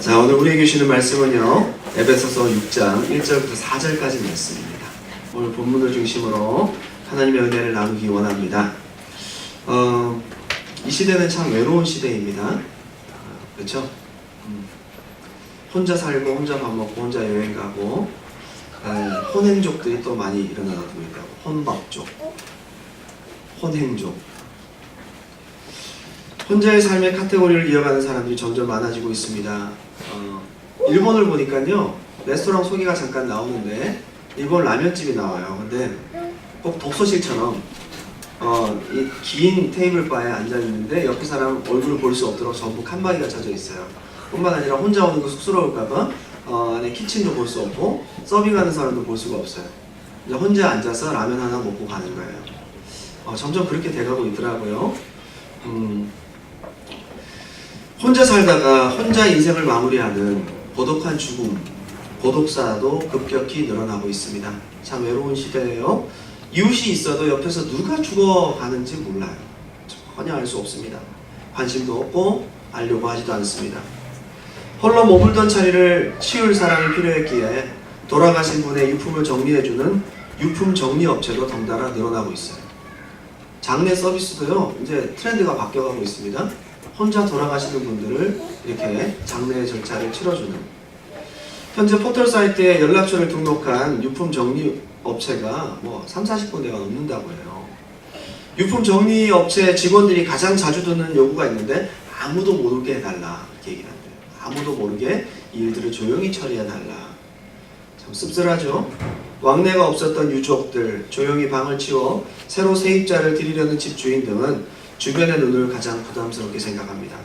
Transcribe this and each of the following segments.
자, 오늘 우리에게 주시는 말씀은요, 에베소서 6장 1절부터 4절까지 말씀입니다. 오늘 본문을 중심으로 하나님의 은혜를 나누기 원합니다. 이 시대는 참 외로운 시대입니다. 그렇죠? 혼자 살고 혼자 밥 먹고 혼자 여행 가고 혼행족들이 또 많이 일어나고 있다고. 혼밥족, 혼행족. 혼자의 삶의 카테고리를 이어가는 사람들이 점점 많아지고 있습니다. 일본을 보니까요, 레스토랑 소개가 잠깐 나오는데 일본 라면집이 나와요. 근데 꼭 독서실처럼 이 긴 테이블바에 앉아 있는데 옆에 사람 얼굴을 볼 수 없도록 전부 칸막이가 쳐져 있어요. 뿐만 아니라 혼자 오는 거 쑥스러울까봐 안에 키친도 볼 수 없고 서빙하는 사람도 볼 수가 없어요. 이제 혼자 앉아서 라면 하나 먹고 가는 거예요. 점점 그렇게 돼가고 있더라고요. 혼자 살다가 혼자 인생을 마무리하는 고독한 죽음, 고독사도 급격히 늘어나고 있습니다. 참 외로운 시대예요. 이웃이 있어도 옆에서 누가 죽어가는지 몰라요. 전혀 알 수 없습니다. 관심도 없고 알려고 하지도 않습니다. 홀로 머물던 자리를 치울 사람이 필요했기에 돌아가신 분의 유품을 정리해주는 유품 정리 업체도 덩달아 늘어나고 있어요. 장례 서비스도요, 이제 트렌드가 바뀌어가고 있습니다. 혼자 돌아가시는 분들을 이렇게 장례 절차를 치러주는. 현재 포털 사이트에 연락처를 등록한 유품 정리 업체가 뭐 30-40군데가 넘는다고 해요. 유품 정리 업체 직원들이 가장 자주 듣는 요구가 있는데 아무도 모르게 해달라 이렇게 얘기를 한대요. 아무도 모르게 이 일들을 조용히 처리해달라. 참 씁쓸하죠. 왕래가 없었던 유족들, 조용히 방을 치워 새로 세입자를 들이려는 집주인 등은 주변의 눈을 가장 부담스럽게 생각합니다.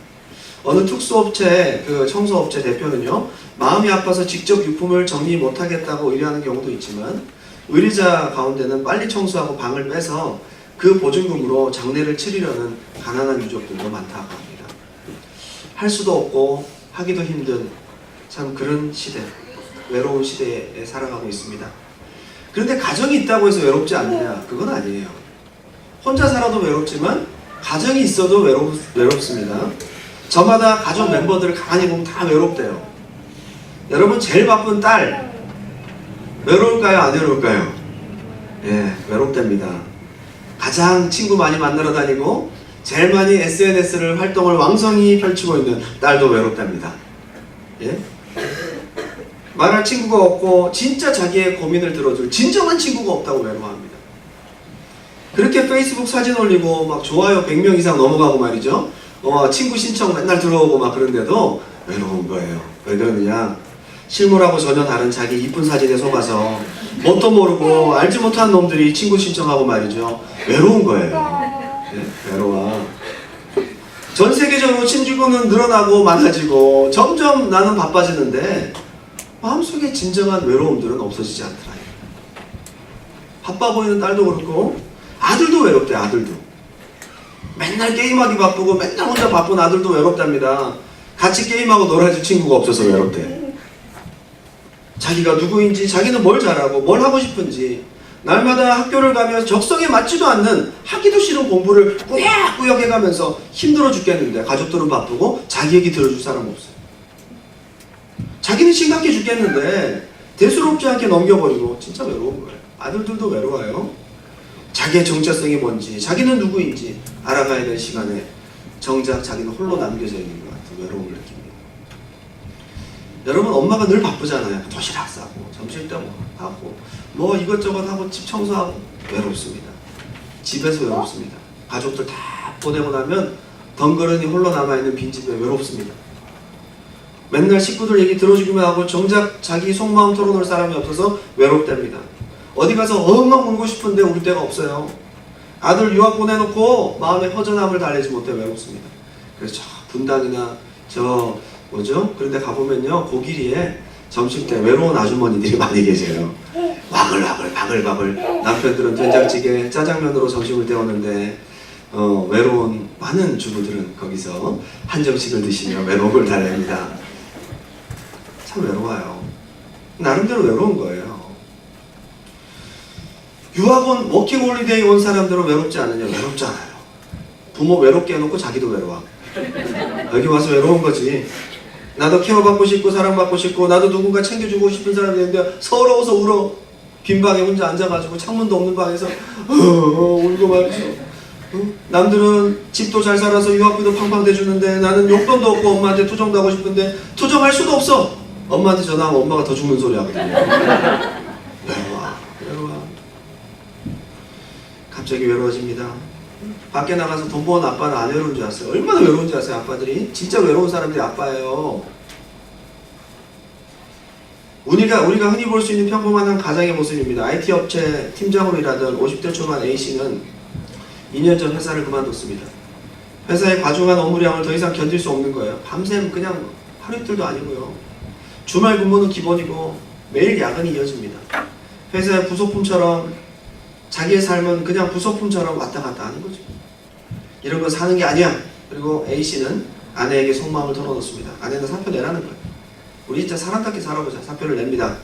어느 특수업체, 청소업체 대표는요, 마음이 아파서 직접 유품을 정리 못하겠다고 의뢰하는 경우도 있지만 의뢰자 가운데는 빨리 청소하고 방을 빼서 그 보증금으로 장례를 치르려는 가난한 유족들도 많다고 합니다. 할 수도 없고 하기도 힘든 참 그런 시대, 외로운 시대에 살아가고 있습니다. 그런데 가정이 있다고 해서 외롭지 않느냐? 그건 아니에요. 혼자 살아도 외롭지만 가정이 있어도 외롭습니다. 저마다 가족 멤버들을 가만히 보면 다 외롭대요. 여러분 제일 바쁜 딸 외로울까요? 안 외로울까요? 예, 외롭답니다. 가장 친구 많이 만나러 다니고 제일 많이 SNS를 활동을 왕성히 펼치고 있는 딸도 외롭답니다. 예? 말할 친구가 없고 진짜 자기의 고민을 들어줄 진정한 친구가 없다고 외로워합니다. 그렇게 페이스북 사진 올리고 막 좋아요 100명 이상 넘어가고 말이죠. 친구 신청 맨날 들어오고 막 그런데도 외로운 거예요. 왜 그러느냐? 실물하고 전혀 다른 자기 이쁜 사진에 속아서 뭣도 모르고 알지 못한 놈들이 친구 신청하고 말이죠. 외로운 거예요. 네, 외로워. 전 세계적으로 친구는 늘어나고 많아지고 점점 나는 바빠지는데 마음속에 진정한 외로움들은 없어지지 않더라. 바빠 보이는 딸도 그렇고 아들도 외롭대. 아들도 맨날 게임하기 바쁘고 맨날 혼자 바쁜 아들도 외롭답니다. 같이 게임하고 놀아줄 친구가 없어서 외롭대. 자기가 누구인지, 자기는 뭘 잘하고 뭘 하고 싶은지 날마다 학교를 가며 적성에 맞지도 않는 하기도 싫은 공부를 꾸역꾸역 해가면서 힘들어 죽겠는데 가족들은 바쁘고 자기 얘기 들어줄 사람 없어요. 자기는 심각해 죽겠는데 대수롭지 않게 넘겨버리고 진짜 외로운 거예요. 아들들도 외로워요. 자기의 정체성이 뭔지, 자기는 누구인지 알아가야 될 시간에 정작 자기는 홀로 남겨져 있는 것 같은 외로움을 느낍니다. 여러분 엄마가 늘 바쁘잖아요. 도시락 싸고 점심때 하고 뭐 이것저것 하고 집 청소하고 외롭습니다. 집에서 외롭습니다. 가족들 다 보내고 나면 덩그러니 홀로 남아있는 빈집에 외롭습니다. 맨날 식구들 얘기 들어주기만 하고 정작 자기 속마음 털어놓을 사람이 없어서 외롭답니다. 어디 가서 엉엉 울고 싶은데 울 데가 없어요. 아들 유학 보내놓고 마음의 허전함을 달래지 못해 외롭습니다. 그래서 저 분당이나 저 뭐죠? 그런데 가보면요, 고기리에 점심때 외로운 아주머니들이 많이 계세요. 와글와글 바글바글 남편들은 된장찌개 짜장면으로 점심을 때우는데 외로운 많은 주부들은 거기서 한정식을 드시며 외로움을 달랩니다. 참 외로워요. 나름대로 외로운 거예요. 유학원 워킹홀리데이 온 사람들은 외롭지 않느냐? 외롭잖아요. 부모 외롭게 해놓고 자기도 외로워. 여기 와서 외로운 거지. 나도 케어받고 싶고 사랑받고 싶고 나도 누군가 챙겨주고 싶은 사람이 되는데 서러워서 울어. 빈 방에 혼자 앉아가지고 창문도 없는 방에서 울고 말이죠. 남들은 집도 잘 살아서 유학비도 팡팡 대주는데 나는 용돈도 없고 엄마한테 투정도 하고 싶은데 투정할 수도 없어. 엄마한테 전화하면 엄마가 더 죽는 소리 하거든요. 외로워. 갑자기 외로워집니다. 밖에 나가서 돈 버는 아빠는 안 외로운 줄 아세요? 얼마나 외로운 줄 아세요? 아빠들이 진짜 외로운 사람들이 아빠예요. 우리가 흔히 볼 수 있는 평범한 한 가장의 모습입니다. IT 업체 팀장으로 일하던 50대 초반 A씨는 2년 전 회사를 그만뒀습니다. 회사의 과중한 업무량을 더 이상 견딜 수 없는 거예요. 밤샘 그냥 하루 이틀도 아니고요. 주말 근무는 기본이고 매일 야근이 이어집니다. 회사의 부속품처럼 자기의 삶은 그냥 부속품처럼 왔다 갔다 하는 거죠. 이런 건 사는 게 아니야. 그리고 A씨는 아내에게 속마음을 털어놓습니다. 아내는 사표 내라는 거예요. 우리 진짜 사람답게 살아보자. 사표를 냅니다.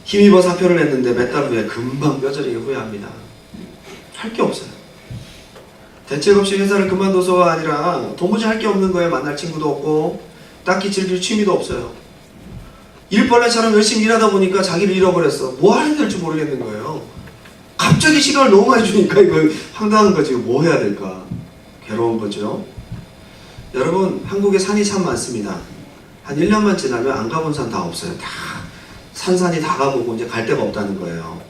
힘입어 사표를 냈는데 몇 달 후에 금방 뼈저리게 후회합니다. 할 게 없어요. 대책 없이 회사를 그만둬서가 아니라 도무지 할 게 없는 거예요. 만날 친구도 없고 딱히 즐길 취미도 없어요. 일벌레처럼 열심히 일하다 보니까 자기를 잃어버렸어. 뭐 해야 될지 모르겠는 거예요. 갑자기 시간을 너무 많이 주니까 이거 황당한 거지. 뭐 해야 될까? 괴로운 거죠. 여러분, 한국에 산이 참 많습니다. 한 1년만 지나면 안 가본 산 다 없어요. 다 산산이 다 가보고 이제 갈 데가 없다는 거예요.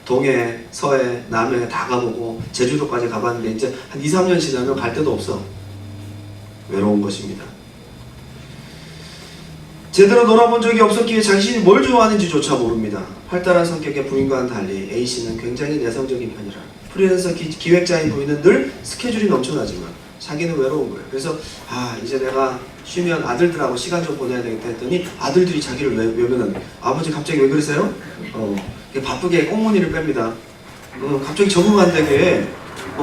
동해, 서해, 남해 다 가보고 제주도까지 가봤는데 이제 한 2, 3년 지나면 갈 데도 없어. 외로운 것입니다. 제대로 놀아본 적이 없었기에 자신이 뭘 좋아하는지조차 모릅니다. 활달한 성격의 부인과는 달리 A씨는 굉장히 내성적인 편이라 프리랜서 기획자인 부인은 늘 스케줄이 넘쳐나지만 자기는 외로운 거예요. 그래서 이제 내가 쉬면 아들들하고 시간 좀 보내야 되겠다 했더니 아들들이 자기를 외면하는 아버지 갑자기 왜 그러세요? 바쁘게 꽁무니를 뺍니다. 갑자기 적응 안 되게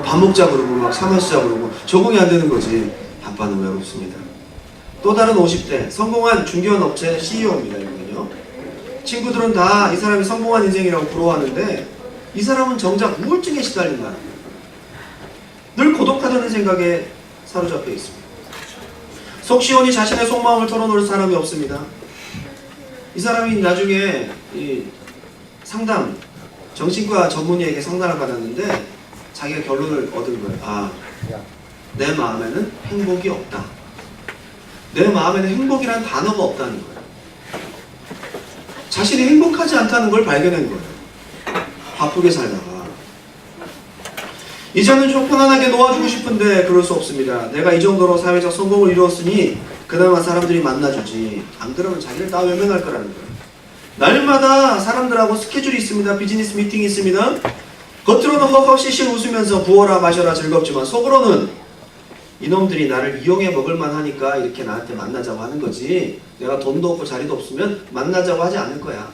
밥 먹자 그러고 막 사 마시자 그러고 적응이 안 되는 거지. 아빠는 외롭습니다. 또 다른 50대 성공한 중견 업체 CEO입니다. 이분은요. 친구들은 다 이 사람이 성공한 인생이라고 부러워하는데 이 사람은 정작 우울증에 시달린다. 늘 고독하다는 생각에 사로잡혀 있습니다. 속 시원히 자신의 속마음을 털어놓을 사람이 없습니다. 이 사람이 나중에 상담, 정신과 전문의에게 상담을 받았는데 자기가 결론을 얻은 거예요. 내 마음에는 행복이 없다. 내 마음에는 행복이라는 단어가 없다는 거예요. 자신이 행복하지 않다는 걸 발견한 거예요. 바쁘게 살다가. 이제는 좀 편안하게 놓아주고 싶은데 그럴 수 없습니다. 내가 이 정도로 사회적 성공을 이루었으니 그나마 사람들이 만나주지. 안 그러면 자기를 다 외면할 거라는 거예요. 날마다 사람들하고 스케줄이 있습니다. 비즈니스 미팅이 있습니다. 겉으로는 허허실실 웃으면서 부어라 마셔라 즐겁지만 속으로는 이놈들이 나를 이용해 먹을만 하니까 이렇게 나한테 만나자고 하는 거지 내가 돈도 없고 자리도 없으면 만나자고 하지 않을 거야.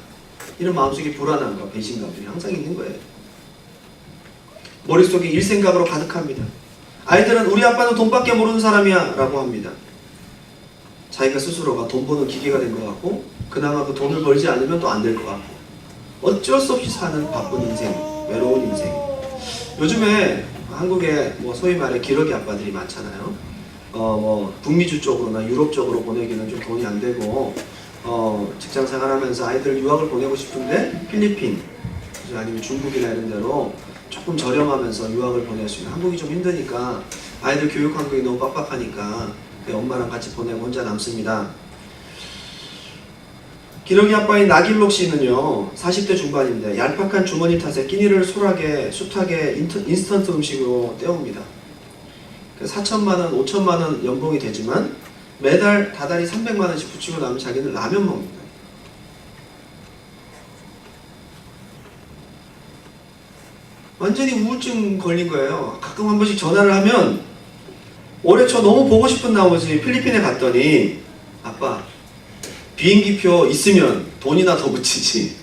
이런 마음속에 불안함과 배신감들이 항상 있는 거예요. 머릿속에 일 생각으로 가득합니다. 아이들은 우리 아빠는 돈밖에 모르는 사람이야 라고 합니다. 자기가 스스로가 돈 버는 기계가 된 것 같고 그나마 그 돈을 벌지 않으면 또 안 될 것 같고 어쩔 수 없이 사는 바쁜 인생, 외로운 인생. 요즘에 한국에 소위 말해 기러기 아빠들이 많잖아요. 북미주 쪽으로나 유럽 쪽으로 보내기는 좀 돈이 안 되고 직장 생활하면서 아이들 유학을 보내고 싶은데 필리핀 아니면 중국이나 이런 데로 조금 저렴하면서 유학을 보낼 수 있는 한국이 좀 힘드니까 아이들 교육 환경이 너무 빡빡하니까 엄마랑 같이 보내고 혼자 남습니다. 기러기 아빠인 나길록 씨는요 40대 중반인데 얄팍한 주머니 탓에 끼니를 숱하게 인스턴트 음식으로 때웁니다. 4천만원, 5천만원 연봉이 되지만 매달 다달이 300만원씩 붙이고 나면 자기는 라면 먹습니다. 완전히 우울증 걸린 거예요. 가끔 한 번씩 전화를 하면 올해 초 너무 보고 싶은 나머지 필리핀에 갔더니 아빠 비행기표 있으면 돈이나 더 붙이지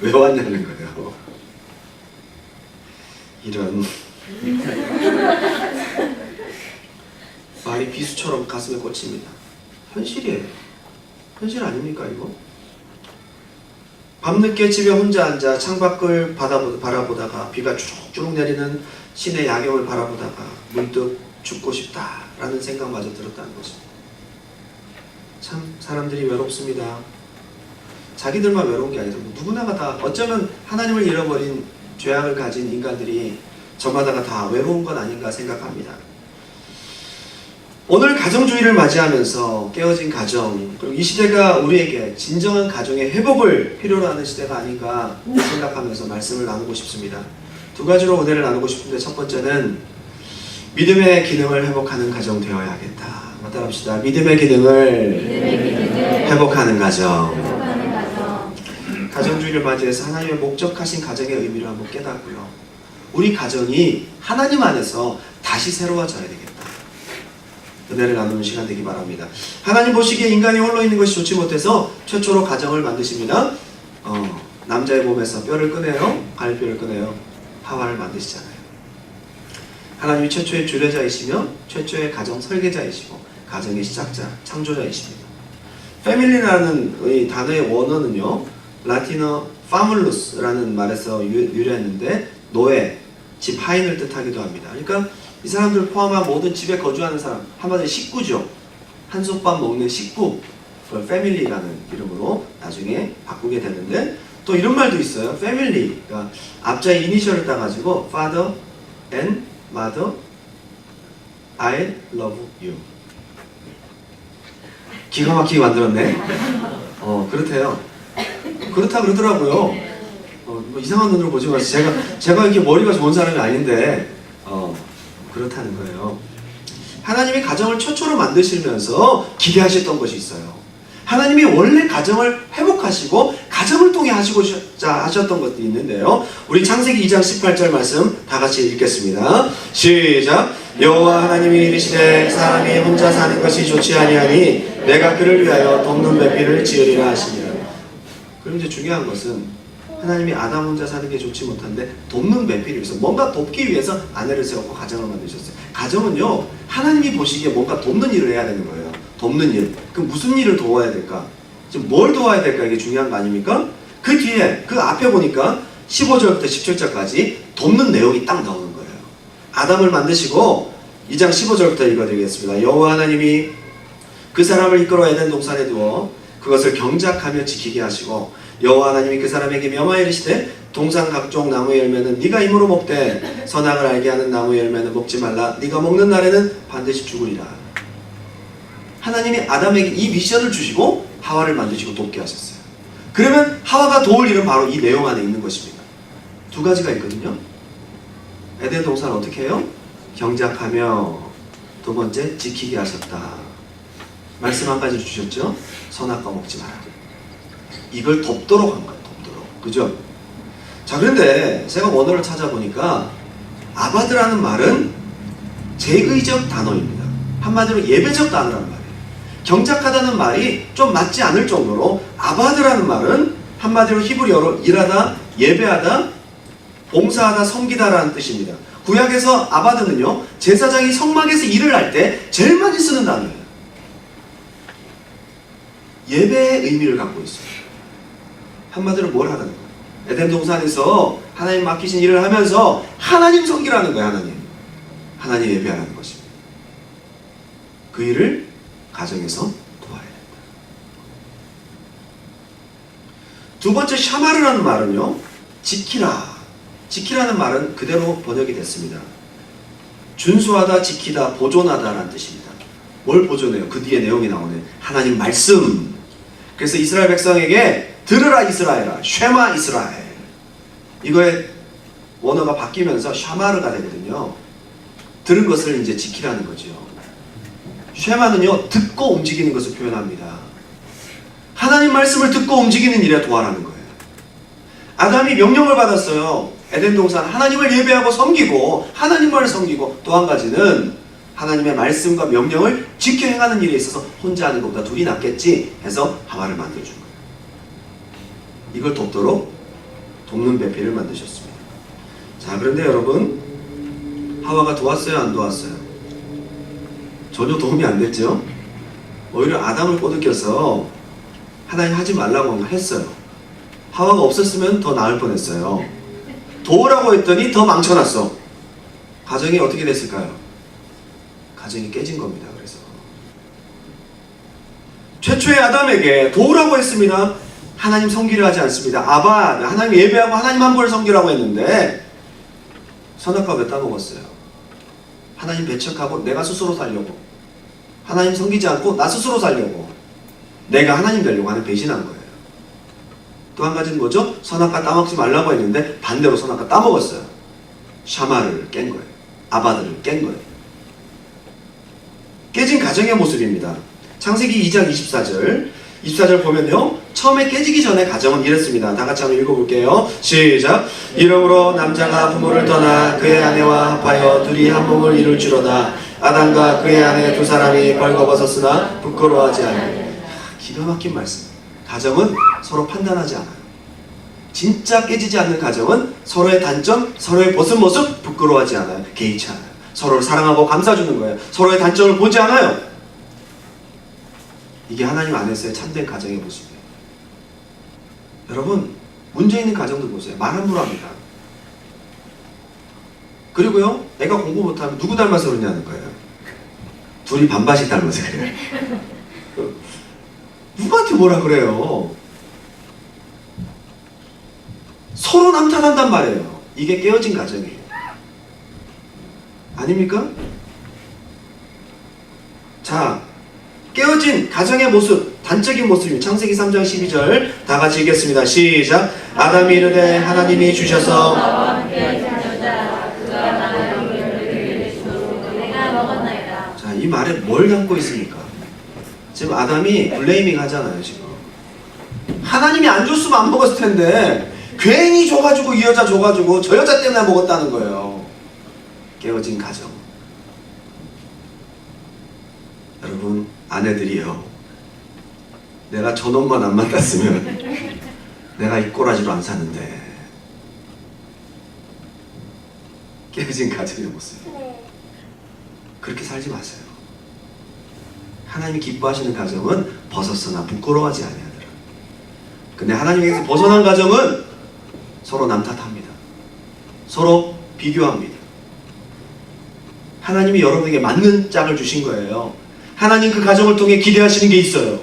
왜 왔냐는 거예요. 이런 말이 비수처럼 가슴에 꽂힙니다. 현실이에요. 현실 아닙니까 이거? 밤늦게 집에 혼자 앉아 창밖을 바라보다가 비가 주룩주룩 내리는 시내 야경을 바라보다가 문득 죽고 싶다라는 생각마저 들었다는 것입니다. 참 사람들이 외롭습니다. 자기들만 외로운 게 아니라 누구나가 다 어쩌면 하나님을 잃어버린 죄악을 가진 인간들이 저마다가 다 외로운 건 아닌가 생각합니다. 오늘 가정주의를 맞이하면서 깨어진 가정, 그리고 이 시대가 우리에게 진정한 가정의 회복을 필요로 하는 시대가 아닌가 생각하면서 말씀을 나누고 싶습니다. 두 가지로 은혜를 나누고 싶은데, 첫 번째는 믿음의 기능을 회복하는 가정 되어야겠다. 따라합시다. 믿음의 기능을 회복하는 가정. 가정주의를 맞이해서 하나님의 목적하신 가정의 의미를 한번 깨닫고요. 우리 가정이 하나님 안에서 다시 새로워져야 되겠다. 은혜를 나누는 시간 되기 바랍니다. 하나님 보시기에 인간이 홀로 있는 것이 좋지 못해서 최초로 가정을 만드십니다. 남자의 몸에서 뼈를 꺼내요. 갈비뼈를 꺼내요. 하와를 만드시잖아요. 하나님이 최초의 주례자이시며 최초의 가정 설계자이시고 가정의 시작자, 창조자이십니다. 패밀리라는 이 단어의 원어는요, 라틴어 파물루스라는 말에서 유래했는데 노예, 집 하인을 뜻하기도 합니다. 그러니까 이 사람들 포함한 모든 집에 거주하는 사람, 한마디로 식구죠. 한솥밥 먹는 식구, 그걸 패밀리라는 이름으로 나중에 바꾸게 되는데, 또 이런 말도 있어요. 패밀리, 그러니까 앞자의 이니셜을 따가지고 Father and Mother, I love you. 기가 막히게 만들었네. 그렇대요. 그렇다 그러더라고요. 뭐 이상한 눈으로 보지 마세요. 제가 이렇게 머리가 좋은 사람이 아닌데, 그렇다는 거예요. 하나님이 가정을 최초로 만드시면서 기대하셨던 것이 있어요. 하나님이 원래 가정을 회복하시고 가정을 통해 하셨던 것도 있는데요. 우리 창세기 2장 18절 말씀 다 같이 읽겠습니다. 시작. 여호와 하나님이 이르시되 사람이 혼자 사는 것이 좋지 아니하니 내가 그를 위하여 돕는 배필을 지으리라 하시니라. 그럼 이제 중요한 것은 하나님이 아담 혼자 사는 게 좋지 못한데 돕는 배필을 위해서, 뭔가 돕기 위해서 아내를 세웠고 가정을 만드셨어요. 가정은요, 하나님이 보시기에 뭔가 돕는 일을 해야 되는 거예요. 돕는 일. 그럼 무슨 일을 도와야 될까? 지금 뭘 도와야 될까? 이게 중요한 거 아닙니까? 그 뒤에, 그 앞에 보니까 15절부터 17절까지 돕는 내용이 딱 나오는 거예요. 아담을 만드시고 2장 15절부터 읽어드리겠습니다. 여호와 하나님이 그 사람을 이끌어 에덴 동산에 두어 그것을 경작하며 지키게 하시고, 여호와 하나님이 그 사람에게 명하여 이르시되 동산 각종 나무의 열매는 네가 임으로 먹되 선악을 알게 하는 나무의 열매는 먹지 말라. 네가 먹는 날에는 반드시 죽으리라. 하나님이 아담에게 이 미션을 주시고 하와를 만드시고 돕게 하셨어요. 그러면 하와가 도울 일은 바로 이 내용 안에 있는 것입니다. 두 가지가 있거든요. 에덴 동산 어떻게 해요? 경작하며, 두 번째 지키게 하셨다. 말씀 한 가지 주셨죠? 선악과 먹지 마라. 이걸 돕도록 한 거예요. 돕도록. 그죠? 자, 그런데 제가 원어를 찾아보니까 아바드라는 말은 제의적 단어입니다. 한마디로 예배적 단어라는 말이에요. 경작하다는 말이 좀 맞지 않을 정도로 아바드라는 말은 한마디로 히브리어로 일하다, 예배하다, 봉사하다, 섬기다라는 뜻입니다. 구약에서 아바드는요, 제사장이 성막에서 일을 할 때 제일 많이 쓰는 단어예요. 예배의 의미를 갖고 있어요. 한마디로 뭘 하라는 거예요? 에덴 동산에서 하나님 맡기신 일을 하면서 하나님 섬기라는 거예요. 하나님 예배하라는 것입니다. 그 일을 가정에서 도와야 된다. 두 번째, 샤마르라는 말은요, 지키라. 지키라는 말은 그대로 번역이 됐습니다. 준수하다, 지키다, 보존하다라는 뜻입니다. 뭘 보존해요? 그 뒤에 내용이 나오네. 하나님 말씀. 그래서 이스라엘 백성에게 들으라 이스라엘아, 쉐마 이스라엘. 이거의 원어가 바뀌면서 샤마르가 되거든요. 들은 것을 이제 지키라는 거죠. 쉐마는요, 듣고 움직이는 것을 표현합니다. 하나님 말씀을 듣고 움직이는 일에 도와라는 거예요. 아담이 명령을 받았어요. 에덴 동산 하나님을 예배하고 섬기고 하나님만을 섬기고, 또 한 가지는 하나님의 말씀과 명령을 지켜 행하는 일에 있어서 혼자 하는 것보다 둘이 낫겠지 해서 하와를 만들어준 거예요. 이걸 돕도록 돕는 배필을 만드셨습니다. 자, 그런데 여러분, 하와가 도왔어요? 안 도왔어요? 전혀 도움이 안 됐죠? 오히려 아담을 꼬드겨서 하나님 하지 말라고 했어요. 하와가 없었으면 더 나을 뻔했어요. 도우라고 했더니 더 망쳐놨어. 가정이 어떻게 됐을까요? 가정이 깨진 겁니다. 그래서 최초의 아담에게 도우라고 했습니다. 하나님 섬기려 하지 않습니다. 아바, 하나님 예배하고 하나님 한 분을 섬기라고 했는데 선악과 왜 따먹었어요? 하나님 배척하고 내가 스스로 살려고, 하나님 섬기지 않고 나 스스로 살려고, 내가 하나님 되려고 하는 배신한 거예요. 또 한 가지는 뭐죠? 선악과 따먹지 말라고 했는데 반대로 선악과 따먹었어요. 샤마를 깬 거예요. 아바들을 깬 거예요. 깨진 가정의 모습입니다. 창세기 2장 24절 보면요, 처음에 깨지기 전에 가정은 이랬습니다. 다 같이 한번 읽어볼게요. 시작. 이러므로 남자가 부모를 떠나 그의 아내와 합하여 둘이 한 몸을 이룰지로다. 아담과 그의 아내 두 사람이 벌거벗었으나 부끄러워하지 않아요. 기가 막힌 말씀. 가정은 서로 판단하지 않아요. 진짜 깨지지 않는 가정은 서로의 단점, 서로의 벗은 모습 부끄러워하지 않아요. 개의치 않아요. 서로를 사랑하고 감싸주는 거예요. 서로의 단점을 보지 않아요. 이게 하나님 안에서의 참된 가정의 모습이에요. 여러분, 문제 있는 가정들 보세요. 말 함부로 합니다. 그리고요, 애가 공부 못하면 누구 닮아서 그러냐는 거예요. 둘이 반반씩 닮아서 그래요. 누구한테 뭐라 그래요? 서로 남탓한단 말이에요. 이게 깨어진 가정이에요. 아닙니까? 자, 깨어진 가정의 모습, 단적인 모습입니다. 창세기 3장 12절 다 같이 읽겠습니다. 시작. 아담이 이르되 하나님이 주셔서 자, 이 말에 뭘 담고 있습니까? 지금 아담이 블레이밍 하잖아요. 지금 하나님이 안 줬으면 안 먹었을 텐데 괜히 줘가지고 이 여자 줘가지고 저 여자 때문에 먹었다는 거예요. 깨어진 가정. 여러분, 아내들이요, 내가 저놈만 안 만났으면 내가 이 꼬라지로 안 사는데. 깨어진 가정의 모습. 그렇게 살지 마세요. 하나님이 기뻐하시는 가정은 벗었으나 부끄러워하지 아니하더라. 근데 하나님에게서 벗어난 가정은 서로 남탓합니다. 서로 비교합니다. 하나님이 여러분에게 맞는 짝을 주신 거예요. 하나님 그 가정을 통해 기대하시는 게 있어요.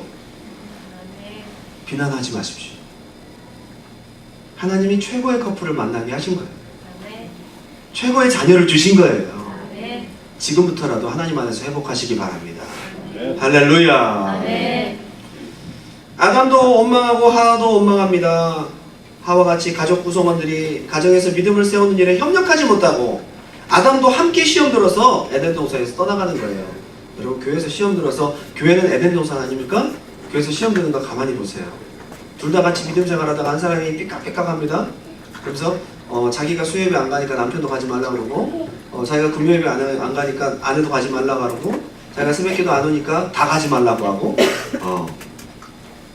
비난하지 마십시오. 하나님이 최고의 커플을 만나게 하신 거예요. 최고의 자녀를 주신 거예요. 지금부터라도 하나님 안에서 회복하시기 바랍니다. 할렐루야. 아담도 원망하고 하와도 원망합니다. 하와같이 가족 구성원들이 가정에서 믿음을 세우는 일에 협력하지 못하고 아담도 함께 시험 들어서 에덴 동산에서 떠나가는 거예요. 여러분, 교회에서 시험 들어서, 교회는 에덴 동산 아닙니까? 교회에서 시험 드는 거 가만히 보세요. 둘 다 같이 믿음 생활하다가 한 사람이 삐깍삐깍합니다. 그래서 자기가 수요예배 안 가니까 남편도 가지 말라 그러고, 자기가 금요예배 안 가니까 아내도 가지 말라 그러고, 자기가 새벽기도 안 오니까 다 가지 말라고 하고,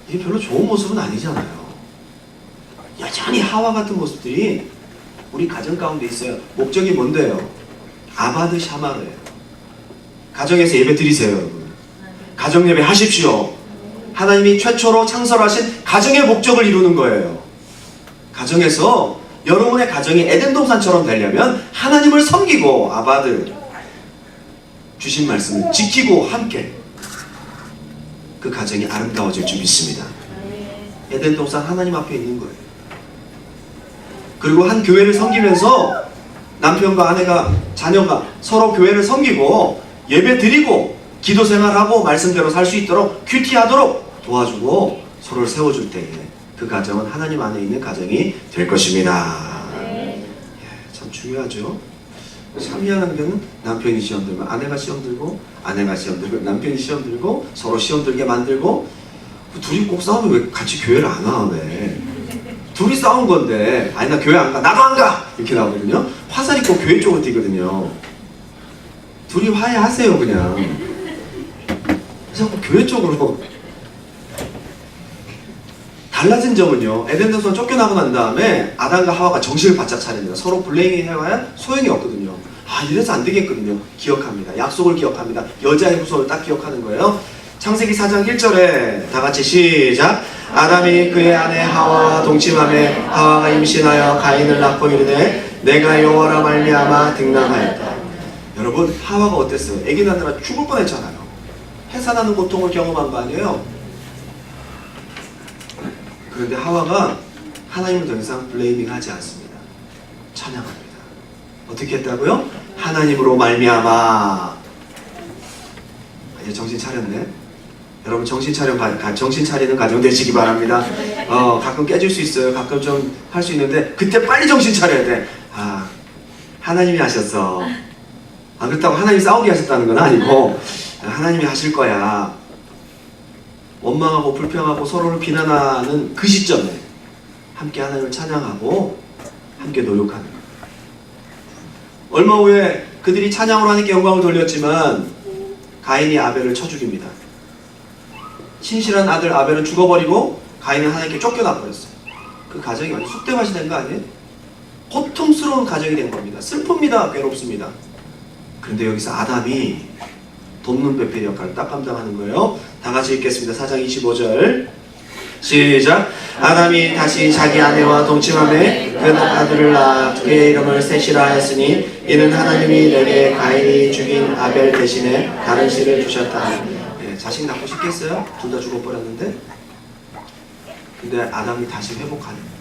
이게 별로 좋은 모습은 아니잖아요. 여전히 하와 같은 모습들이 우리 가정 가운데 있어요. 목적이 뭔데요? 아바드 샤마르예요. 가정에서 예배 드리세요, 여러분. 가정 예배 하십시오. 하나님이 최초로 창설하신 가정의 목적을 이루는 거예요. 가정에서 여러분의 가정이 에덴 동산처럼 되려면 하나님을 섬기고 아바드 주신 말씀을 지키고 함께 그 가정이 아름다워질 줄 믿습니다. 에덴 동산 하나님 앞에 있는 거예요. 그리고 한 교회를 섬기면서 남편과 아내가, 자녀가 서로 교회를 섬기고 예배 드리고 기도 생활하고 말씀대로 살 수 있도록 큐티하도록 도와주고 서로를 세워줄 때에 그 가정은 하나님 안에 있는 가정이 될 것입니다. 참 중요하죠. 참 미안한 데는 남편이 시험 들면 아내가 시험 들고, 아내가 시험 들고 남편이 시험 들고, 서로 시험 들게 만들고. 둘이 꼭 싸우면 왜 같이 교회를 안 와? 왜? 둘이 싸운 건데, 아니 나 교회 안 가, 나도 안 가! 이렇게 나오거든요. 화살이 꼭 교회 쪽으로 튀거든요. 둘이 화해하세요 그냥. 자꾸 교회 쪽으로. 달라진 점은요, 에덴 동산 쫓겨나고 난 다음에 아담과 하와가 정신을 바짝 차립니다. 서로 블레이밍 해봐야 소용이 없거든요. 이래서 안 되겠거든요. 기억합니다. 약속을 기억합니다. 여자의 후손을 딱 기억하는 거예요. 창세기 4장 1절에 다 같이 시작. 아담이 그의 아내 하와와 동침하매 하와가 임신하여 가인을 낳고 이르되 내가 여호와라 말미암아 등남하였다. 여러분, 하와가 어땠어요? 아기 낳느라 죽을 뻔했잖아요. 해산하는 고통을 경험한 거 아니에요? 그런데 하와가 하나님을 더 이상 블레이밍하지 않습니다. 찬양합니다. 어떻게 했다고요? 하나님으로 말미암아. 이제 정신 차렸네. 여러분 정신 차리는 가정 되시기 바랍니다. 가끔 깨질 수 있어요. 가끔 좀 할 수 있는데 그때 빨리 정신 차려야 돼. 아, 하나님이 하셨어. 그렇다고 하나님이 싸우게 하셨다는 건 아니고 하나님이 하실 거야. 원망하고 불평하고 서로를 비난하는 그 시점에 함께 하나님을 찬양하고 함께 노력하는 거예요. 얼마 후에 그들이 찬양으로 하나님께 영광을 돌렸지만 가인이 아벨을 쳐 죽입니다. 신실한 아들 아벨은 죽어버리고 가인은 하나님께 쫓겨나 버렸어요. 그 가정이 완전 쑥대밭이 된 거 아니에요? 고통스러운 가정이 된 겁니다. 슬픕니다. 괴롭습니다. 그런데 여기서 아담이 돕는 배필 역할을 딱 감당하는 거예요. 다 같이 읽겠습니다. 4장 25절 시작. 아담이 다시 자기 아내와 동침하매 그 아들을 낳아 그의 이름을 셋이라 하였으니 이는 하나님이 내게 가인이 죽인 아벨 대신에 다른 씨를 주셨다. 자식 낳고 싶겠어요? 둘 다 죽어버렸는데. 근데 아담이 다시 회복하는 거예요.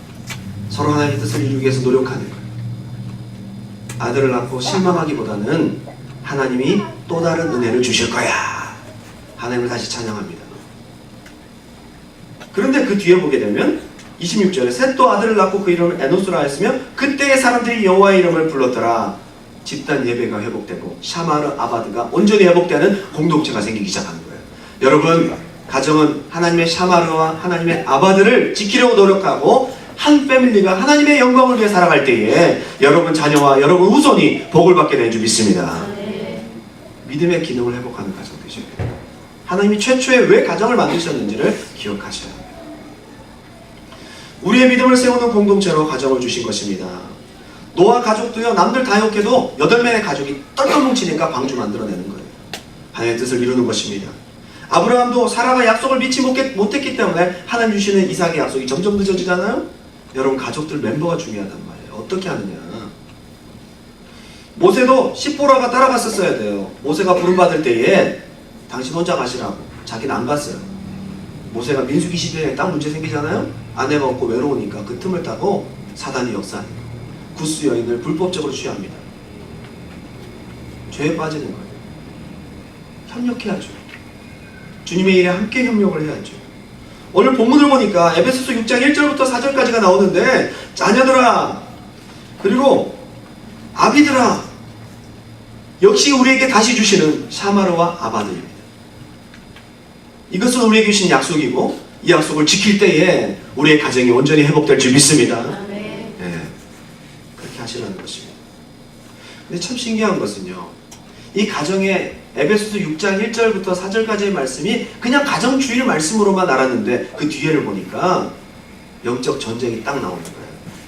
서로 하나님의 뜻을 이루기 위해서 노력하는 거예요. 아들을 낳고 실망하기보다는 하나님이 또 다른 은혜를 주실 거야. 하나님을 다시 찬양합니다. 그런데 그 뒤에 보게 되면 26절에 셋도 아들을 낳고 그 이름을 에노스라 하였으며 그때의 사람들이 여호와의 이름을 불렀더라. 집단 예배가 회복되고 샤마르 아바드가 온전히 회복되는 공동체가 생기기 시작하는 거예요. 여러분, 가정은 하나님의 샤마르와 하나님의 아바드를 지키려고 노력하고 한 패밀리가 하나님의 영광을 위해 살아갈 때에 여러분 자녀와 여러분 후손이 복을 받게 된 줄 믿습니다. 믿음의 기능을 회복하는 가정 되셔야 돼요. 하나님이 최초에 왜 가정을 만드셨는지를 기억하셔야 합니다. 우리의 믿음을 세우는 공동체로 가정을 주신 것입니다. 노아 가족도요, 남들 다 욕해도 8명의 가족이 똘똘 뭉치니까 방주 만들어내는 거예요. 하나님의 뜻을 이루는 것입니다. 아브라함도 사라가 약속을 믿지 못했기 때문에 하나님 주시는 이삭의 약속이 점점 늦어지잖아요. 여러분, 가족들 멤버가 중요하단 말이에요. 어떻게 하느냐. 모세도 십보라가 따라갔었어야 돼요. 모세가 부름받을 때에 당신 혼자 가시라고. 자기는 안 갔어요. 모세가 민수기 시대에 딱 문제 생기잖아요. 아내가 없고 외로우니까 그 틈을 타고 사단이 역사하는 거예요. 구스 여인을 불법적으로 취합니다. 죄에 빠지는 거예요. 협력해야죠. 주님의 일에 함께 협력을 해야죠. 오늘 본문을 보니까 에베소서 6장 1절부터 4절까지가 나오는데 자녀들아 그리고 아비들아 역시 우리에게 다시 주시는 샤마르와 아바드입니다. 이것은 우리에게 주신 약속이고 이 약속을 지킬 때에 우리의 가정이 온전히 회복될 줄 믿습니다. 네. 그렇게 하시라는 것입니다. 근데 참 신기한 것은요, 이 가정의 에베소서 6장 1절부터 4절까지의 말씀이 그냥 가정주일 말씀으로만 알았는데 그 뒤에를 보니까 영적 전쟁이 딱 나오는 거예요.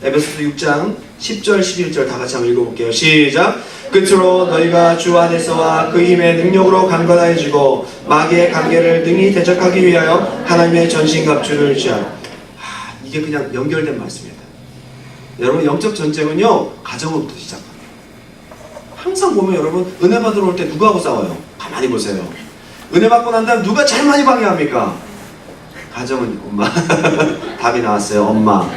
에베소서 6장 10절 11절 다 같이 한번 읽어볼게요. 시작. 끝으로 너희가 주 안에서와 그 힘의 능력으로 강건해지고 마귀의 관계를 능히 대적하기 위하여 하나님의 전신갑주를 취하라. 이게 그냥 연결된 말씀입니다. 여러분, 영적 전쟁은요 가정으로부터 시작합니다. 항상 보면 여러분, 은혜 받으러 올 때 누구하고 싸워요? 가만히 보세요. 은혜 받고 난 다음 누가 제일 많이 방해합니까? 가정은 엄마. 답이 나왔어요. 엄마.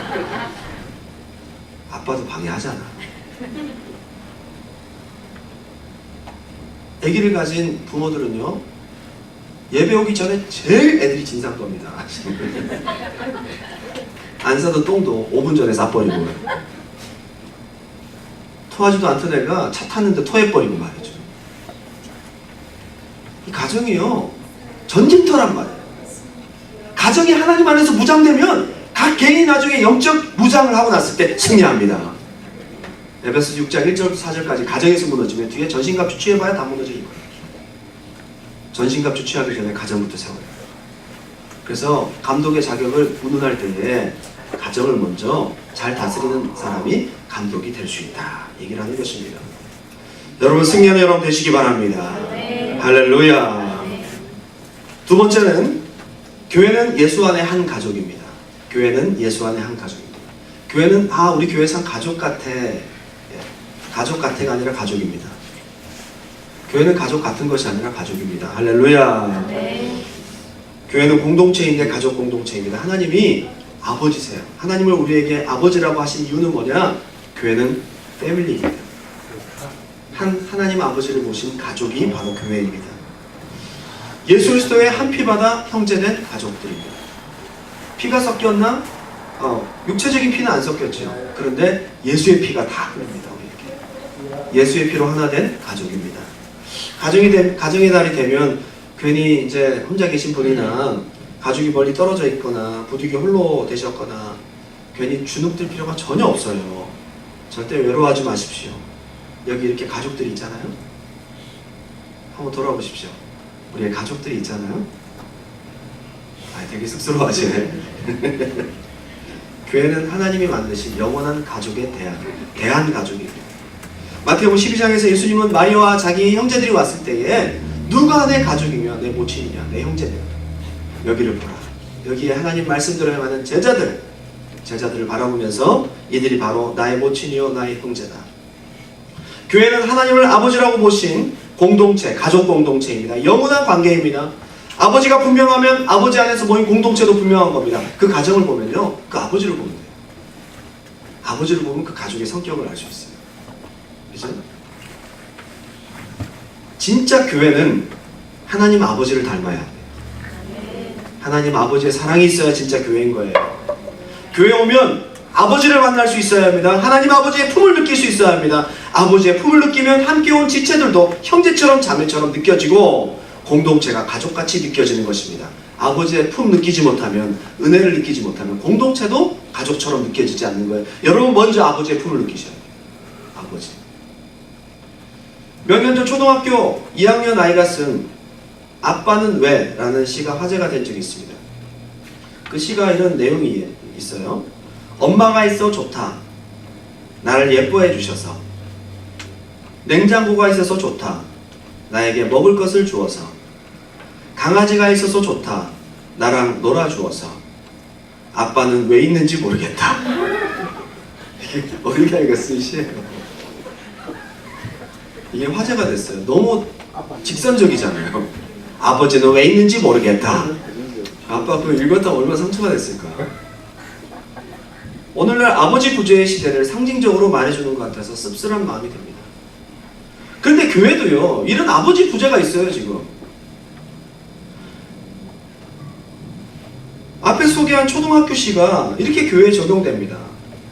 아빠도 방해하잖아. 아기를 가진 부모들은요, 예배 오기 전에 제일 애들이 진상 겁니다. 안 싸던 똥도 5분 전에 싸버리고, 토하지도 않던 애가 차 탔는데 토해버리고 말이죠. 이 가정이요 전쟁터란 말이에요. 가정이 하나님 안에서 무장되면 각 개인이 나중에 영적 무장을 하고 났을 때 승리합니다. 에베소서 6장 1절부터 4절까지 가정에서 무너지면 뒤에 전신갑주 취해봐야 다 무너지는 거예요. 전신갑주 취하기 전에 가정부터 세워요. 그래서 감독의 자격을 운운할 때에 가정을 먼저 잘 다스리는 사람이 감독이 될 수 있다 얘기를 하는 것입니다. 여러분, 승리하는 여러분 되시기 바랍니다. 네. 할렐루야. 네. 두 번째는 교회는 예수 안의 한 가족입니다. 교회는 예수 안의 한 가족입니다. 교회는 우리 교회 참 가족 같아. 가족 같아가 아니라 가족입니다. 교회는 가족 같은 것이 아니라 가족입니다. 할렐루야. 네. 교회는 공동체인데 가족 공동체입니다. 하나님이 아버지세요. 하나님을 우리에게 아버지라고 하신 이유는 뭐냐? 교회는 패밀리입니다. 하나님 아버지를 모신 가족이 바로 교회입니다. 예수 그리스도의 한 피받아 형제된 가족들입니다. 피가 섞였나? 육체적인 피는 안 섞였죠. 그런데 예수의 피가 다 흐릅니다. 우리에게. 예수의 피로 하나 된 가족입니다. 가정의 달이 되면 괜히 이제 혼자 계신 분이나 가족이 멀리 떨어져 있거나 부득이 홀로 되셨거나 괜히 주눅들 필요가 전혀 없어요. 절대 외로워하지 마십시오. 여기 이렇게 가족들이 있잖아요. 한번 돌아보십시오. 우리의 가족들이 있잖아요. 되게 쑥스러워하시네. 교회는 하나님이 만드신 영원한 가족의 대한 가족입니다. 마태복음 12장에서 예수님은 마리아와 자기 형제들이 왔을 때에 누가 내 가족이며 내 모친이냐 내 형제냐 여기를 보라. 여기에 하나님 말씀대로 행하는 제자들을 바라보면서 이들이 바로 나의 모친이요 나의 형제다. 교회는 하나님을 아버지라고 보신 공동체, 가족 공동체입니다. 영원한 관계입니다. 아버지가 분명하면 아버지 안에서 모인 공동체도 분명한 겁니다. 그 가정을 보면요, 그 아버지를 보면 돼요. 아버지를 보면 그 가족의 성격을 알 수 있어요. 그죠? 진짜 교회는 하나님 아버지를 닮아야 돼요. 하나님 아버지의 사랑이 있어야 진짜 교회인 거예요. 교회 오면 아버지를 만날 수 있어야 합니다. 하나님 아버지의 품을 느낄 수 있어야 합니다. 아버지의 품을 느끼면 함께 온 지체들도 형제처럼 자매처럼 느껴지고 공동체가 가족같이 느껴지는 것입니다. 아버지의 품 느끼지 못하면, 은혜를 느끼지 못하면 공동체도 가족처럼 느껴지지 않는 거예요. 여러분 먼저 아버지의 품을 느끼셔야 돼요. 아버지. 몇 년 전 초등학교 2학년 아이가 쓴 아빠는 왜? 라는 시가 화제가 된 적이 있습니다. 그 시가 이런 내용이 있어요. 엄마가 있어 좋다. 나를 예뻐해 주셔서. 냉장고가 있어서 좋다. 나에게 먹을 것을 주어서. 강아지가 있어서 좋다. 나랑 놀아주어서. 아빠는 왜 있는지 모르겠다. 이게 어린아이가 쓴 시예요. 이게 화제가 됐어요. 너무 직선적이잖아요. 아버지는 왜 있는지 모르겠다. 아빠 그거 읽었다 얼마나 상처가 됐을까. 오늘날 아버지 부재의 시대를 상징적으로 말해주는 것 같아서 씁쓸한 마음이 듭니다. 그런데 교회도요, 이런 아버지 부재가 있어요. 지금 앞에 소개한 초등학교 시가 이렇게 교회에 적용됩니다.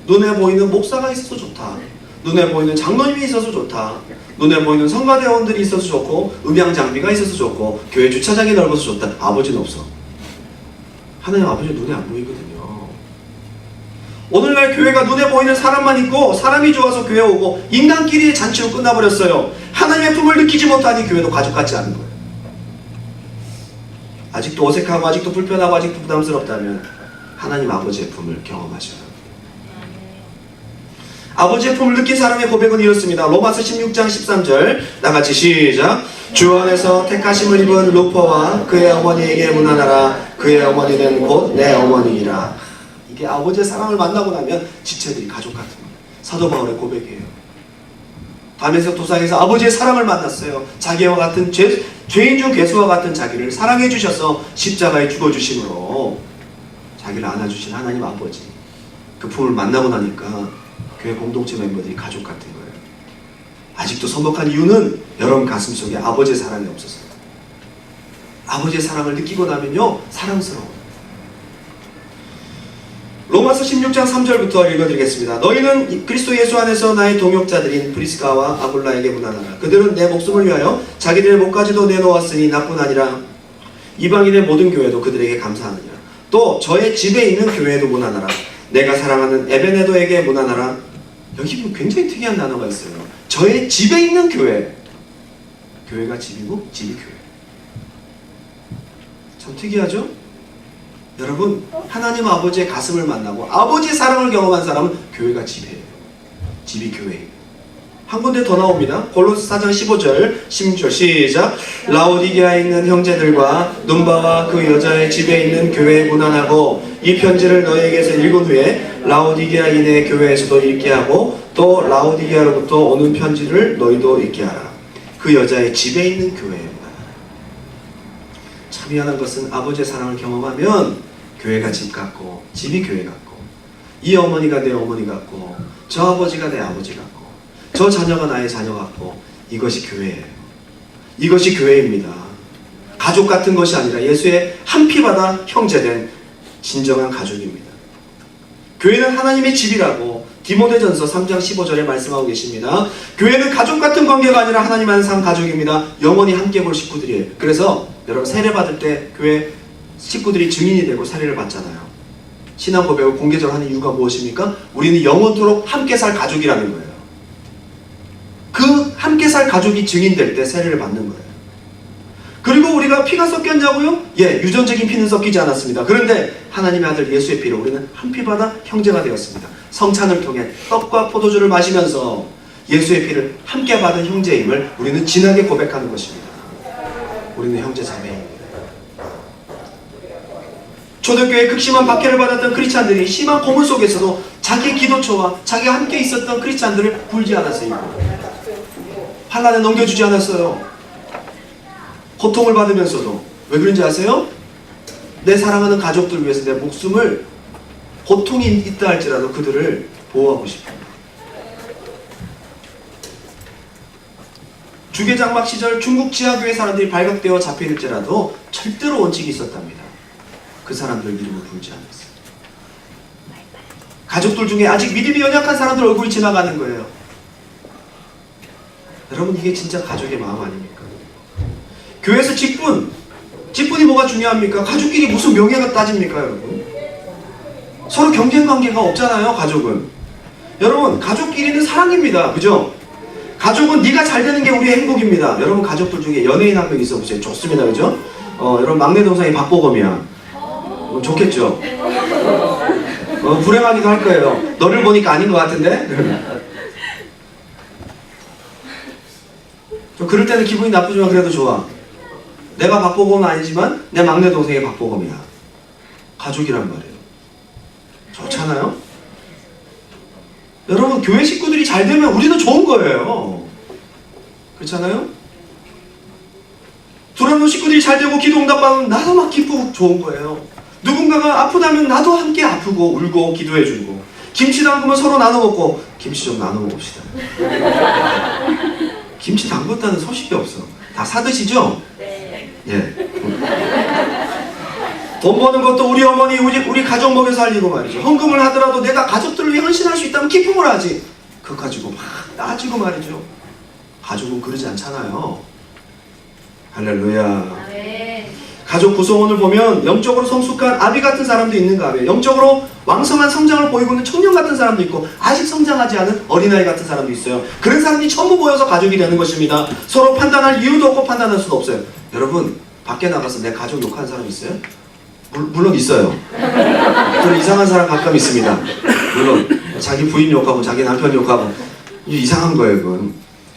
눈에 보이는 목사가 있어서 좋다. 눈에 보이는 장로님이 있어서 좋다. 눈에 보이는 성가대원들이 있어서 좋고 음향 장비가 있어서 좋고 교회 주차장이 넓어서 좋다. 아버지는 없어. 하나님 아버지 눈에 안 보이거든요. 오늘날 교회가 눈에 보이는 사람만 있고 사람이 좋아서 교회 오고 인간끼리의 잔치로 끝나버렸어요. 하나님의 품을 느끼지 못하니 교회도 가족 같지 않은 거예요. 아직도 어색하고 아직도 불편하고 아직도 부담스럽다면 하나님 아버지의 품을 경험하셔야 합니다. 아버지의 품을 느낀 사람의 고백은 이렇습니다. 로마서 16장 13절 나같이 시작. 주 안에서 택하심을 입은 루퍼와 그의 어머니에게 문안하라. 그의 어머니는 곧 내 어머니이라. 이게 아버지의 사랑을 만나고 나면 지체들이 가족 같은 거예요. 사도 바울의 고백이에요. 담에색 도상에서 아버지의 사랑을 만났어요. 자기와 같은 죄인 중 괴수와 같은 자기를 사랑해 주셔서 십자가에 죽어주심으로 자기를 안아주신 하나님 아버지, 그 품을 만나고 나니까 교회 공동체 멤버들이 가족 같은 거예요. 아직도 서먹한 이유는 여러분 가슴속에 아버지의 사랑이 없어서요. 아버지의 사랑을 느끼고 나면요, 사랑스러워요. 로마서 16장 3절부터 읽어드리겠습니다. 너희는 그리스도 예수 안에서 나의 동역자들인 브리스가와 아굴라에게 문안하라. 그들은 내 목숨을 위하여 자기들의 목까지도 내놓았으니 나뿐 아니라 이방인의 모든 교회도 그들에게 감사하느니라. 또 저의 집에 있는 교회에도 문안하라. 내가 사랑하는 에베네도에게 문안하라. 여기 보면 굉장히 특이한 단어가 있어요. 저의 집에 있는 교회. 교회가 집이고 집이 교회. 참 특이하죠? 여러분, 하나님 아버지의 가슴을 만나고 아버지의 사랑을 경험한 사람은 교회가 집이에요. 집이 교회예요. 한 군데 더 나옵니다. 골로새 4장 15절 16절 시작. 라오디게아에 있는 형제들과 눈바와 그 여자의 집에 있는 교회에 문안하고 이 편지를 너희에게서 읽은 후에 라오디게아인의 교회에서도 읽게 하고 또 라오디게아로부터 오는 편지를 너희도 읽게 하라. 그 여자의 집에 있는 교회입니다. 참 미안한 것은 아버지의 사랑을 경험하면 교회가 집 같고 집이 교회 같고 이 어머니가 내 어머니 같고 저 아버지가 내 아버지 같고 저 자녀가 나의 자녀 같고 이것이 교회예요. 이것이 교회입니다. 가족 같은 것이 아니라 예수의 한 피받아 형제된 진정한 가족입니다. 교회는 하나님의 집이라고 디모데전서 3장 15절에 말씀하고 계십니다. 교회는 가족 같은 관계가 아니라 하나님 안산 가족입니다. 영원히 함께 볼 식구들이에요. 그래서 여러분 세례 받을 때 교회 식구들이 증인이 되고 세례를 받잖아요. 신앙 고백을 공개적으로 하는 이유가 무엇입니까? 우리는 영원토록 함께 살 가족이라는 거예요. 그 함께 살 가족이 증인될 때 세례를 받는 거예요. 그리고 우리가 피가 섞였냐고요? 예, 유전적인 피는 섞이지 않았습니다. 그런데 하나님의 아들 예수의 피로 우리는 한 피받아 형제가 되었습니다. 성찬을 통해 떡과 포도주를 마시면서 예수의 피를 함께 받은 형제임을 우리는 진하게 고백하는 것입니다. 우리는 형제 자매입니다. 초대교회 극심한 박해를 받았던 크리스찬들이 심한 고문 속에서도 자기 기도처와 자기가 함께 있었던 크리스찬들을 불지 않았어요. 환난에 넘겨주지 않았어요. 고통을 받으면서도. 왜 그런지 아세요? 내 사랑하는 가족들 위해서 내 목숨을 고통이 있다 할지라도 그들을 보호하고 싶어요. 주계장막 시절 중국 지하교회 사람들이 발각되어 잡혀일지라도 절대로 원칙이 있었답니다. 그 사람들 이름을 부르지 않았어요. 가족들 중에 아직 믿음이 연약한 사람들 얼굴이 지나가는 거예요. 여러분 이게 진짜 가족의 마음 아닙니까? 교회에서 직분이 뭐가 중요합니까? 가족끼리 무슨 명예가 따집니까 여러분? 서로 경쟁관계가 없잖아요. 가족은. 여러분 가족끼리는 사랑입니다. 그죠? 가족은 네가 잘 되는 게 우리의 행복입니다. 여러분 가족들 중에 연예인 한 명 있어보세요. 좋습니다. 그죠? 여러분 막내 동생이 박보검이야. 좋겠죠? 불행하기도 할 거예요. 너를 보니까 아닌 것 같은데? 좀 그럴 때는 기분이 나쁘지만 그래도 좋아. 내가 박보검은 아니지만 내 막내 동생이 박보검이야. 가족이란 말이에요. 좋잖아요? 여러분 교회 식구들이 잘 되면 우리는 좋은 거예요. 그렇잖아요? 두란노 식구들이 잘 되고 기도 응답받으면 나도 막 기쁘고 좋은 거예요. 누군가가 아프다면 나도 함께 아프고 울고 기도해주고 김치 담그면 서로 나눠 먹고 김치 좀 나눠 먹읍시다. 김치 담궜다는 소식이 없어. 다 사드시죠? 네. 예. 돈 버는 것도 우리 어머니, 우리 가족 먹여 살리고 말이죠. 헌금을 하더라도 내가 가족들을 위해 헌신할 수 있다면 기쁨을 하지. 그거 가지고 막 따지고 말이죠. 가족은 그러지 않잖아요. 할렐루야. 가족 구성원을 보면 영적으로 성숙한 아비 같은 사람도 있는가 하면 영적으로 왕성한 성장을 보이고 있는 청년 같은 사람도 있고 아직 성장하지 않은 어린아이 같은 사람도 있어요. 그런 사람들이 전부 모여서 가족이 되는 것입니다. 서로 판단할 이유도 없고 판단할 수도 없어요. 여러분 밖에 나가서 내 가족 욕하는 사람 있어요? 물론 있어요. 좀 이상한 사람 가끔 있습니다. 물론 자기 부인 욕하고 자기 남편 욕하고 이상한 거예요 그건.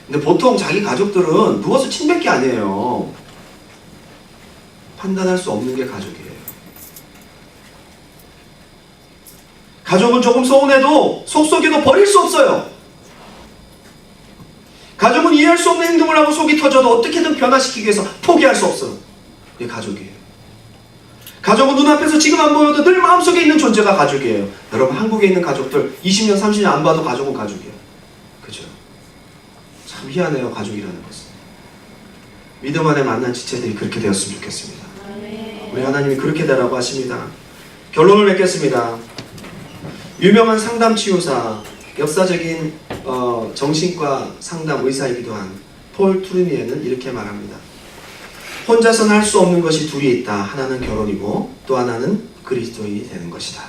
근데 보통 자기 가족들은 누워서 침뱉기 아니에요. 판단할 수 없는 게 가족이에요. 가족은 조금 서운해도 속속에도 버릴 수 없어요. 가족은 이해할 수 없는 행동을 하고 속이 터져도 어떻게든 변화시키기 위해서 포기할 수 없어요. 이게 가족이에요. 가족은 눈앞에서 지금 안 보여도 늘 마음속에 있는 존재가 가족이에요. 여러분 한국에 있는 가족들 20년 30년 안 봐도 가족은 가족이에요. 그죠? 참 희한해요. 가족이라는 것은. 믿음 안에 만난 지체들이 그렇게 되었으면 좋겠습니다. 우리 하나님이 그렇게 되라고 하십니다. 결론을 맺겠습니다. 유명한 상담 치유사, 역사적인 정신과 상담 의사이기도 한 폴 투르니에는 이렇게 말합니다. 혼자서는 할 수 없는 것이 둘이 있다. 하나는 결혼이고 또 하나는 그리스도인이 되는 것이다.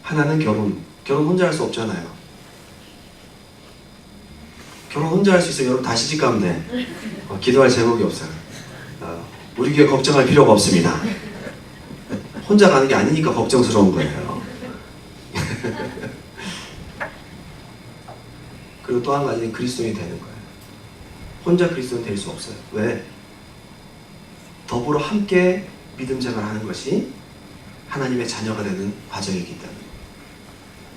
하나는 결혼 혼자 할 수 없잖아요. 결혼 혼자 할 수 있어요. 여러분 다 시집가면 돼. 기도할 제목이 없어요. 우리 교회 걱정할 필요가 없습니다. 혼자 가는 게 아니니까 걱정스러운 거예요. 그리고 또 한 가지는 그리스도인이 되는 거예요. 혼자 그리스도인 될 수 없어요. 왜? 더불어 함께 믿음 생활하는 것이 하나님의 자녀가 되는 과정이기 때문에.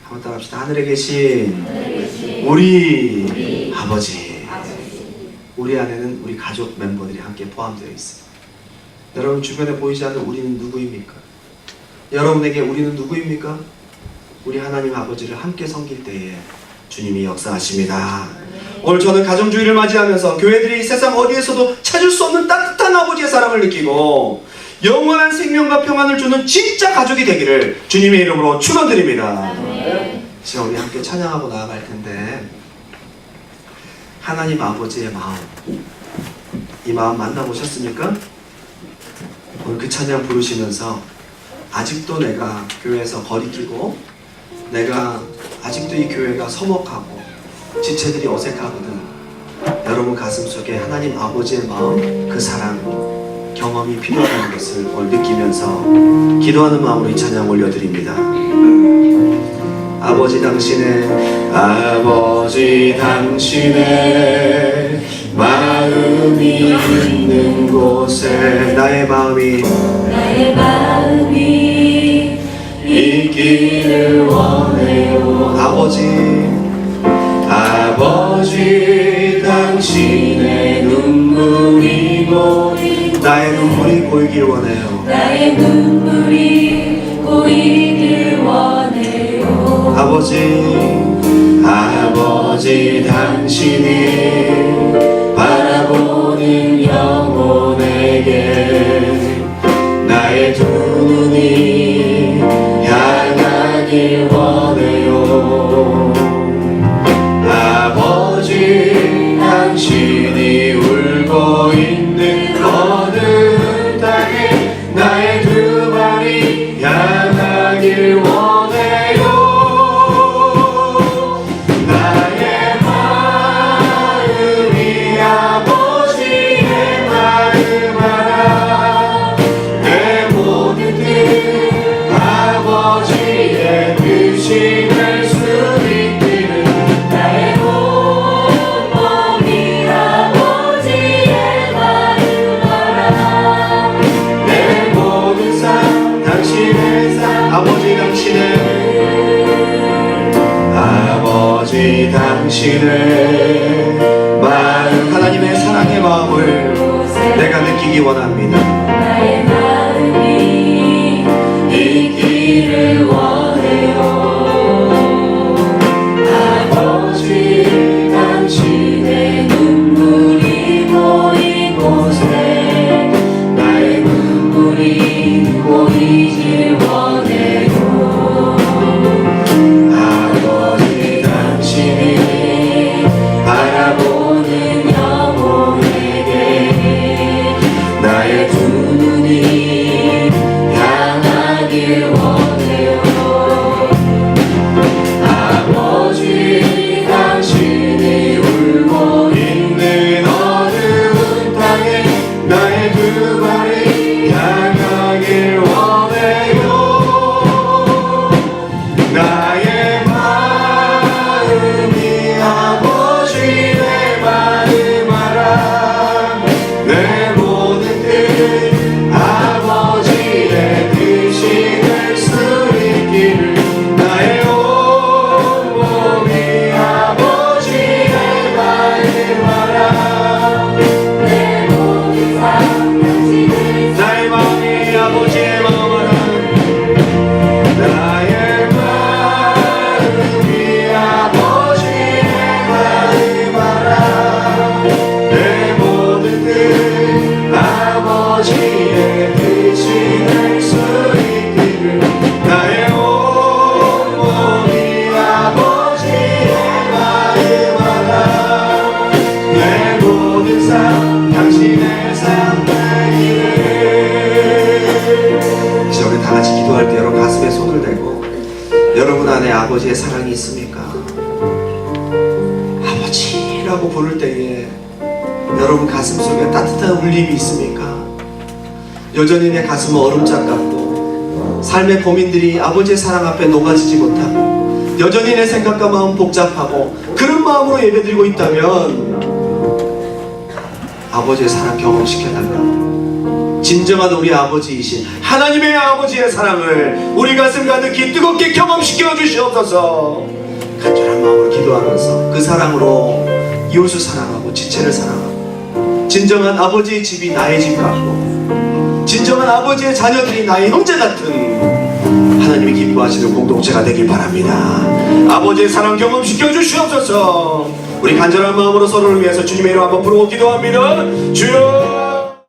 한번 따라합시다. 하늘에 계신 우리 아버지. 우리 안에는 우리 가족 멤버들이 함께 포함되어 있어요. 여러분 주변에 보이지 않는 우리는 누구입니까? 여러분에게 우리는 누구입니까? 우리 하나님 아버지를 함께 섬길 때에 주님이 역사하십니다. 오늘 저는 가정주의를 맞이하면서 교회들이 세상 어디에서도 찾을 수 없는 따뜻한 아버지의 사랑을 느끼고 영원한 생명과 평안을 주는 진짜 가족이 되기를 주님의 이름으로 축원드립니다. 제가 우리 함께 찬양하고 나아갈 텐데, 하나님 아버지의 마음, 이 마음 만나보셨습니까? 오늘 그 찬양 부르시면서 아직도 내가 교회에서 거리끼고, 내가 아직도 이 교회가 서먹하고 지체들이 어색하거든, 여러분 가슴속에 하나님 아버지의 마음, 그 사랑, 경험이 필요하다는 것을 오늘 느끼면서 기도하는 마음으로 이 찬양 올려드립니다. 아버지 당신의 마음이 있는 곳에 나의 마음이 있기를 원해요. 아버지 당신의 눈물이 나의 눈물이 보이길 원해요. 아버지 당신이 바라보는 영혼에게 나의 두 눈이 향하길 원해요. 아버지 당신이 울고 있는 어느 땅에 나의 두 발이 향하길 원해요. 당신의 마음, 하나님의 사랑의 마음을 내가 느끼기 원합니다. 나의 마음이 있기를 원해요. 아버지 당신의 눈물이 보인 곳에 나의 눈물이 보이길 원해요. 아버지 당신이 바라보는 영혼에게 나의 두 눈이 향하길 원해요. 아버지 당신이 울고 있는 어두운 땅에 나의 두 발이 향하길 원해요. 나의 마음이 아버지의 마음 알아. 내 모든 뜻 아버지의 뜻이 될 수 있기를. 나의 온 몸이 아버지의 마음 알아. 내 모든 삶 당신의 나의 마음이 아버지의 마음 알아. 나의 아버지의 뜻이 될 수 있기를. 나의 온 몸이 아버지의 마음 알아. 내 모든 삶 당신의 삶 되기를. 이제 우리 다 같이 기도할 때 여러분 가슴에 손을 대고, 여러분 안에 아버지의 사랑이 있습니까? 아버지라고 부를 때에 여러분 가슴속에 따뜻한 울림이 있습니까? 여전히 내 가슴은 얼음장 같고 삶의 고민들이 아버지의 사랑 앞에 녹아지지 못하고 여전히 내 생각과 마음 복잡하고 그런 마음으로 예배드리고 있다면 아버지의 사랑 경험시켜달라고. 진정한 우리 아버지이신 하나님의 아버지의 사랑을 우리 가슴 가득히 뜨겁게 경험시켜 주시옵소서. 간절한 마음으로 기도하면서 그 사랑으로 이웃을 사랑하고 지체를 사랑하고 진정한 아버지의 집이 나의 집 같고 진정한 아버지의 자녀들이 나의 형제 같은 하나님이 기뻐하시는 공동체가 되길 바랍니다. 아버지의 사랑 경험시켜 주시옵소서. 우리 간절한 마음으로 서로를 위해서 주님의 이름 한번 부르고 기도합니다. 주여